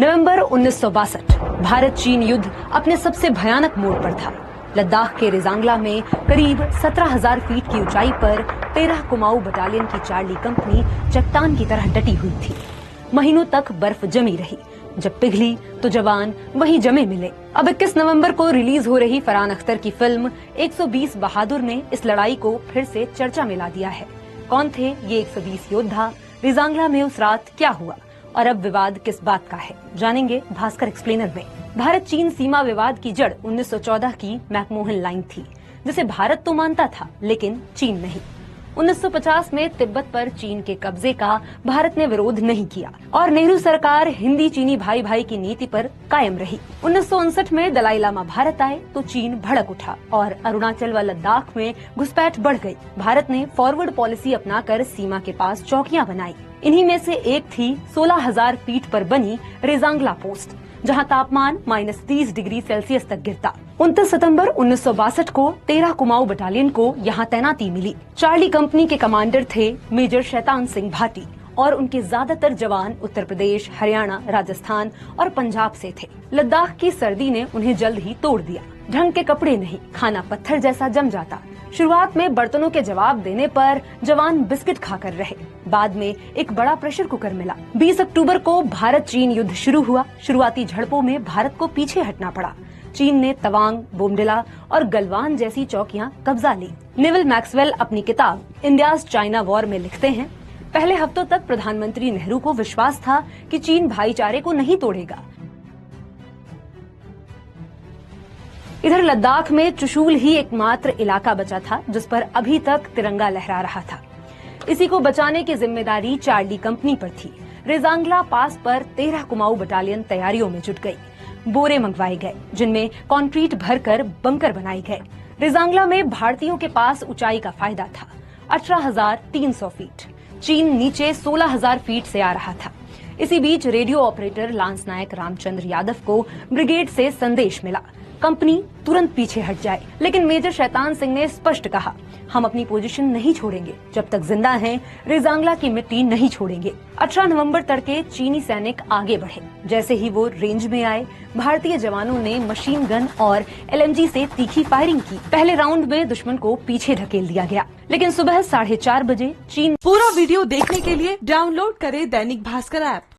नवंबर 1962 भारत चीन युद्ध अपने सबसे भयानक मोड़ पर था। लद्दाख के रेजांगला में करीब 17,000 फीट की ऊंचाई पर 13 कुमाऊं बटालियन की चार्ली कंपनी चट्टान की तरह डटी हुई थी। महीनों तक बर्फ जमी रही, जब पिघली तो जवान वहीं जमे मिले। अब 21 नवंबर को रिलीज हो रही फरहान अख्तर की फिल्म 120 बहादुर ने इस लड़ाई को फिर से चर्चा में ला दिया है। कौन थे ये 120 योद्धा, रेजांगला में उस रात क्या हुआ और अब विवाद किस बात का है, जानेंगे भास्कर एक्सप्लेनर में। भारत चीन सीमा विवाद की जड़ 1914 की मैकमोहन लाइन थी, जिसे भारत तो मानता था लेकिन चीन नहीं। 1950 में तिब्बत पर चीन के कब्जे का भारत ने विरोध नहीं किया और नेहरू सरकार हिंदी चीनी भाई भाई की नीति पर कायम रही। 1959 में दलाई लामा भारत आए तो चीन भड़क उठा और अरुणाचल व लद्दाख में घुसपैठ बढ़ गई। भारत ने फॉरवर्ड पॉलिसी अपनाकर सीमा के पास चौकियां बनाई। इन्हीं में से एक थी 16,000 फीट पर बनी रेजांगला पोस्ट, जहां तापमान -30 डिग्री सेल्सियस तक गिरता। 29 सितंबर 1962 को 13 कुमाऊं बटालियन को यहां तैनाती मिली। चार्ली कंपनी के कमांडर थे मेजर शैतान सिंह भाटी और उनके ज्यादातर जवान उत्तर प्रदेश, हरियाणा, राजस्थान और पंजाब से थे। लद्दाख की सर्दी ने उन्हें जल्द ही तोड़ दिया। ढंग के कपड़े नहीं, खाना पत्थर जैसा जम जाता। शुरुआत में बर्तनों के जवाब देने पर जवान बिस्किट खाकर रहे। बाद में एक बड़ा प्रेशर कुकर मिला। 20 अक्टूबर को भारत चीन युद्ध शुरू हुआ। शुरुआती झड़पों में भारत को पीछे हटना पड़ा। चीन ने तवांग, बोमडिला और गलवान जैसी चौकियां कब्जा ली। नेवल मैक्सवेल अपनी किताब इंडियाज चाइना वॉर में लिखते हैं, पहले हफ्तों तक प्रधानमंत्री नेहरू को विश्वास था कि चीन भाईचारे को नहीं तोड़ेगा। इधर लद्दाख में चुशूल ही एकमात्र इलाका बचा था जिस पर अभी तक तिरंगा लहरा रहा था। इसी को बचाने की जिम्मेदारी चार्ली कंपनी पर थी। रेजांगला पास पर 13 कुमाऊं बटालियन तैयारियों में जुट गई। बोरे मंगवाए गए जिनमें कंक्रीट भरकर बंकर बनाए गए। रेजांगला में भारतीयों के पास ऊंचाई का फायदा था, 18,300 फीट। चीन नीचे 16,000 फीट से आ रहा था। इसी बीच रेडियो ऑपरेटर लांस नायक रामचंद्र यादव को ब्रिगेड से संदेश मिला, कंपनी तुरंत पीछे हट जाए। लेकिन मेजर शैतान सिंह ने स्पष्ट कहा, हम अपनी पोजीशन नहीं छोड़ेंगे, जब तक जिंदा हैं रेजांगला की मिट्टी नहीं छोड़ेंगे। 18 नवंबर तड़के चीनी सैनिक आगे बढ़े। जैसे ही वो रेंज में आए, भारतीय जवानों ने मशीन गन और LMG से तीखी फायरिंग की। पहले राउंड में दुश्मन को पीछे ढकेल दिया गया, लेकिन सुबह 4:30 बजे चीन। पूरा वीडियो देखने के लिए डाउनलोड करें दैनिक भास्कर ऐप।